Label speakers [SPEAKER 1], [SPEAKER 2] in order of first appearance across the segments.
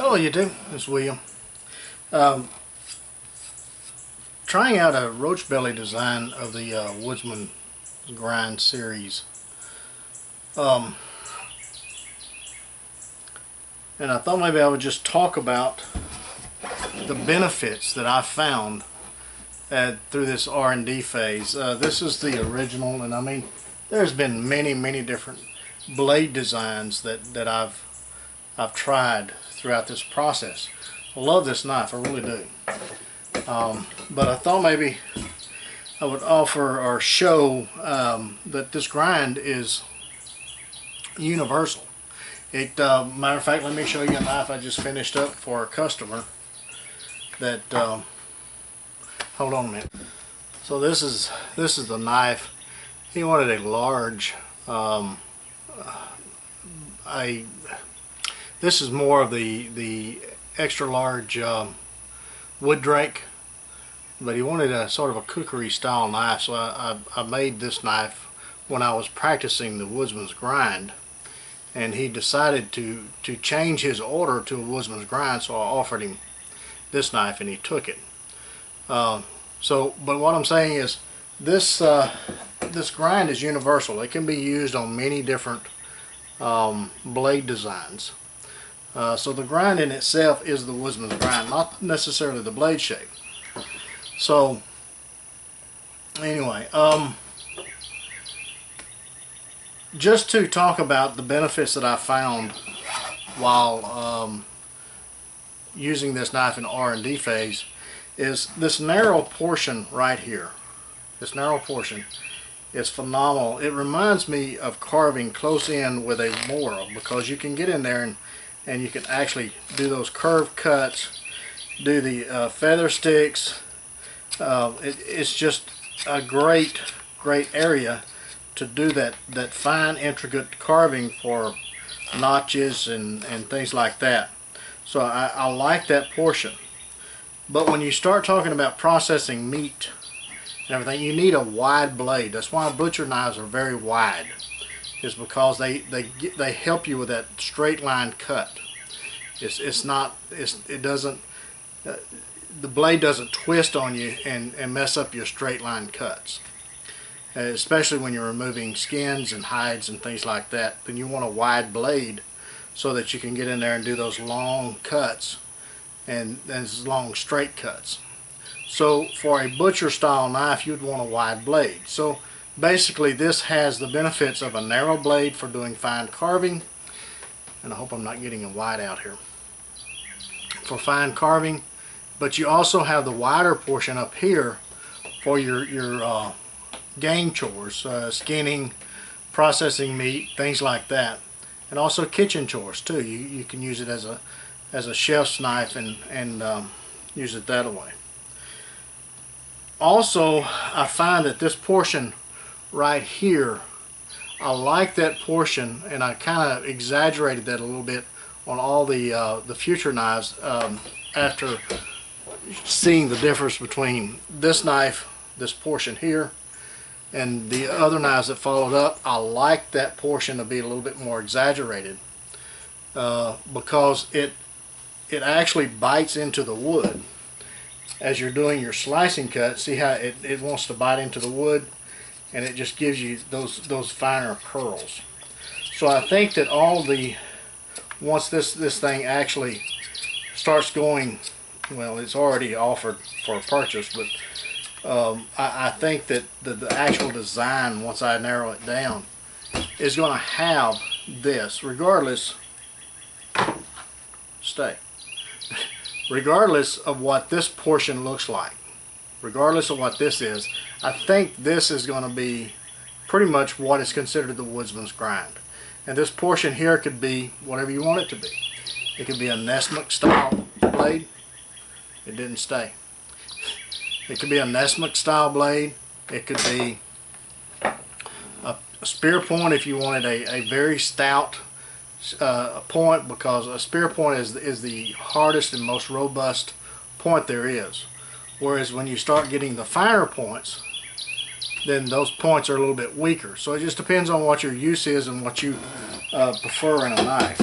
[SPEAKER 1] Hello YouTube, it's William. Um, Trying out a roach belly design of the Woodsman grind series. And I thought maybe I would just talk about the benefits that I found through this R&D phase. This is the original, and I mean there's been many different blade designs that I've tried throughout this process. I love this knife, I really do. But I thought maybe I would offer or show that this grind is universal. Matter of fact, let me show you a knife I just finished up for a customer that hold on a minute. So this is the knife. He wanted a large this is more of the extra large wood drake, but he wanted a sort of a cookery style knife, so I made this knife when I was practicing the Woodsman's grind, and he decided to change his order to a Woodsman's grind, so I offered him this knife and he took it. But what I'm saying is this grind is universal. It can be used on many different blade designs. So the grind in itself is the Woodsman's grind, not necessarily the blade shape. So anyway, just to talk about the benefits that I found while using this knife in R&D phase, is this narrow portion right here. This narrow portion is phenomenal. It reminds me of carving close in with a mortar, because you can get in there and you can actually do those curved cuts, do the feather sticks. It's just a great area to do that fine intricate carving for notches and things like that. So I like that portion. But when you start talking about processing meat and everything, you need a wide blade. That's why butcher knives are very wide, is because they help you with that straight line cut. It doesn't, the blade doesn't twist on you and mess up your straight line cuts. Especially when you're removing skins and hides and things like that, then you want a wide blade so that you can get in there and do those long cuts and those long straight cuts. So for a butcher style knife, you'd want a wide blade. So basically this has the benefits of a narrow blade for doing fine carving, and I hope I'm not getting a white out here, for fine carving, but you also have the wider portion up here for your game chores, skinning, processing meat, things like that, and also kitchen chores too. You can use it as a chef's knife and use it that way. Also, I find that this portion right here, I like that portion, and I kind of exaggerated that a little bit on all the future knives after seeing the difference between this knife, this portion here, and the other knives that followed up. I like that portion to be a little bit more exaggerated because it actually bites into the wood as you're doing your slicing cut. See how it wants to bite into the wood, and it just gives you those finer curls. So I think that once this thing actually starts going, well, it's already offered for purchase, but I think that the actual design, once I narrow it down, is going to have this, regardless of what this portion looks like, regardless of what this is. I think this is going to be pretty much what is considered the Woodsman's grind. And this portion here could be whatever you want it to be. It could be a Nesmith style blade. It didn't stay. It could be a Nesmith style blade. It could be a spear point if you wanted a very stout point, because a spear point is the hardest and most robust point there is. Whereas when you start getting the finer points, then those points are a little bit weaker. So it just depends on what your use is and what you prefer in a knife.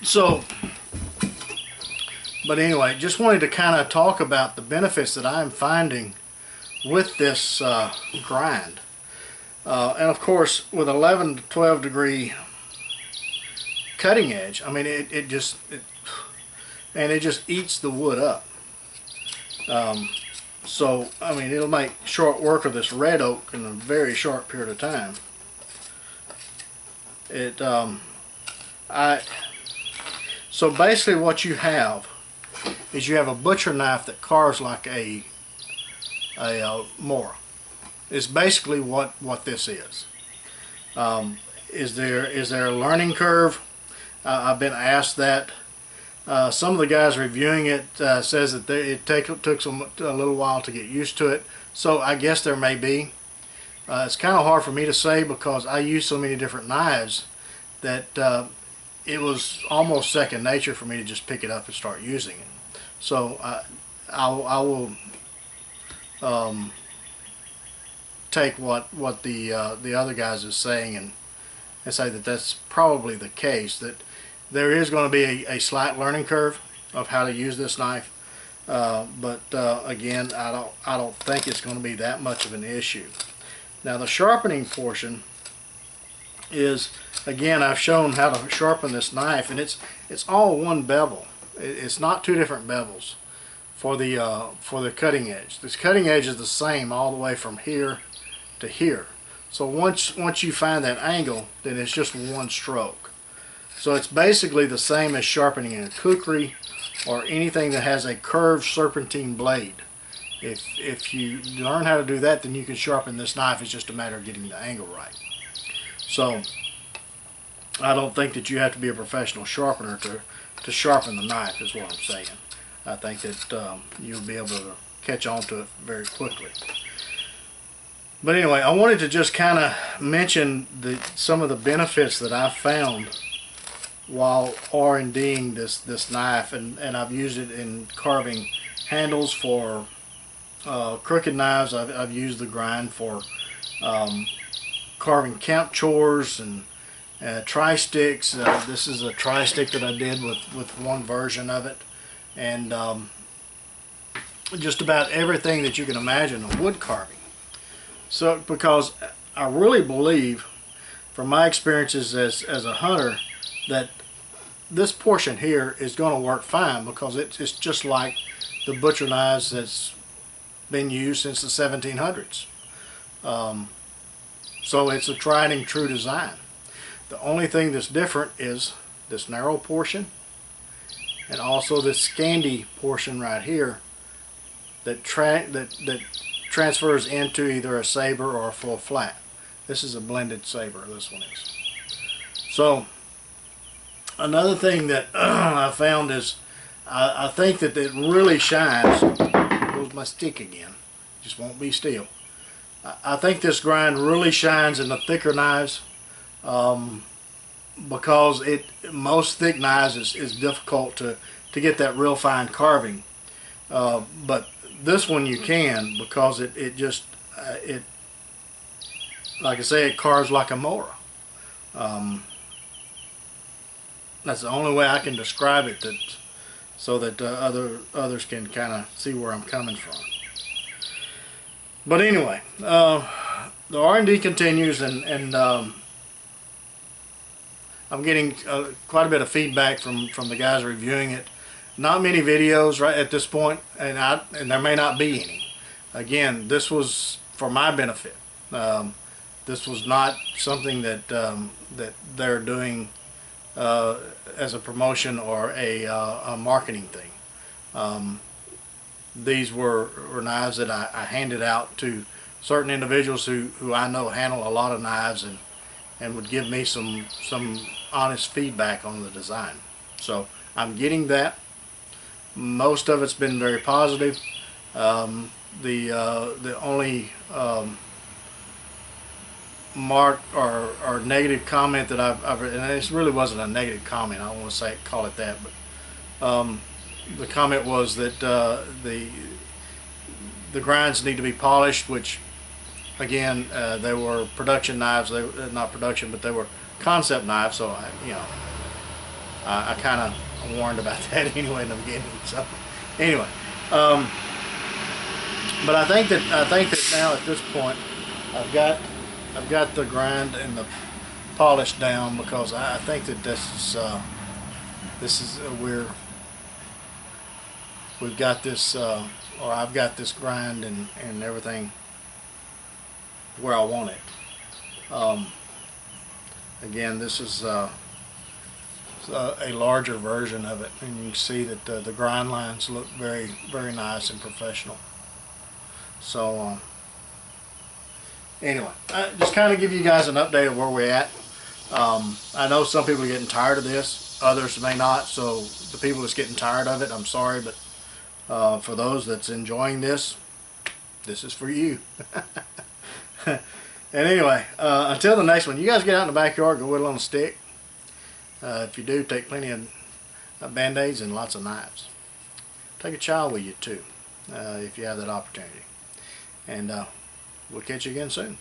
[SPEAKER 1] So, but anyway, just wanted to kind of talk about the benefits that I'm finding with this grind. And of course, with 11 to 12 degree cutting edge, I mean, it just eats the wood up. So, I mean, it'll make short work of this red oak in a very short period of time. So basically what you have is you have a butcher knife that carves like a mora. It's basically what this is. Is there a learning curve? I've been asked that. Some of the guys reviewing it says that it took them a little while to get used to it. So I guess there may be. It's kind of hard for me to say because I use so many different knives that it was almost second nature for me to just pick it up and start using it. So I will take what the other guys is saying and say that that's probably the case, that there is going to be a slight learning curve of how to use this knife, but again, I don't think it's going to be that much of an issue. Now the sharpening portion is, again, I've shown how to sharpen this knife, and it's all one bevel. It's not two different bevels for the cutting edge. This cutting edge is the same all the way from here to here. So once you find that angle, then it's just one stroke. So it's basically the same as sharpening in a kukri or anything that has a curved serpentine blade. If you learn how to do that, then you can sharpen this knife. It's just a matter of getting the angle right. So I don't think that you have to be a professional sharpener to sharpen the knife, is what I'm saying. I think that you'll be able to catch on to it very quickly. But anyway, I wanted to just kind of mention some of the benefits that I found while R&D'ing this knife, and I've used it in carving handles for crooked knives. I've used the grind for carving camp chores and tri-sticks. This is a tri-stick that I did with one version of it, and just about everything that you can imagine of wood carving. So, because I really believe, from my experiences as a hunter, that this portion here is going to work fine, because it's just like the butcher knives that's been used since the 1700s. So it's a tried and true design. The only thing that's different is this narrow portion, and also this scandy portion right here that transfers into either a saber or a full flat. This is a blended saber, this one is. So another thing that I found is I think that it really shines. There goes my stick again, just won't be still. I think this grind really shines in the thicker knives, because most thick knives is difficult to get that real fine carving, but this one you can, because it just like I say, it carves like a mora. That's the only way I can describe it, so that others can kind of see where I'm coming from. But anyway, the R&D continues, and I'm getting quite a bit of feedback from the guys reviewing it. Not many videos right at this point, and there may not be any. Again, this was for my benefit. This was not something that they're doing as a promotion or a marketing thing. These were knives that I handed out to certain individuals who I know handle a lot of knives, and would give me some honest feedback on the design. So I'm getting that. Most of it's been very positive. The only mark or negative comment that I've, and this really wasn't a negative comment, I don't want to call it that, but the comment was that the grinds need to be polished, which again, they were production knives. They were not production, but they were concept knives. So I kind of warned about that anyway in the beginning. So anyway, um, but I think that now at this point I've got the grind and the polish down, because I think that this is we've got this or I've got this grind and everything where I want it. Again, this is a larger version of it, and you can see that the grind lines look very, very nice and professional. So anyway, just kind of give you guys an update of where we're at. I know some people are getting tired of this, others may not, so the people that's getting tired of it, I'm sorry, but for those that's enjoying this, this is for you. And anyway, until the next one, you guys get out in the backyard, go whittle on a stick. If you do, take plenty of band-aids and lots of knives. Take a child with you too, if you have that opportunity. And we'll catch you again soon.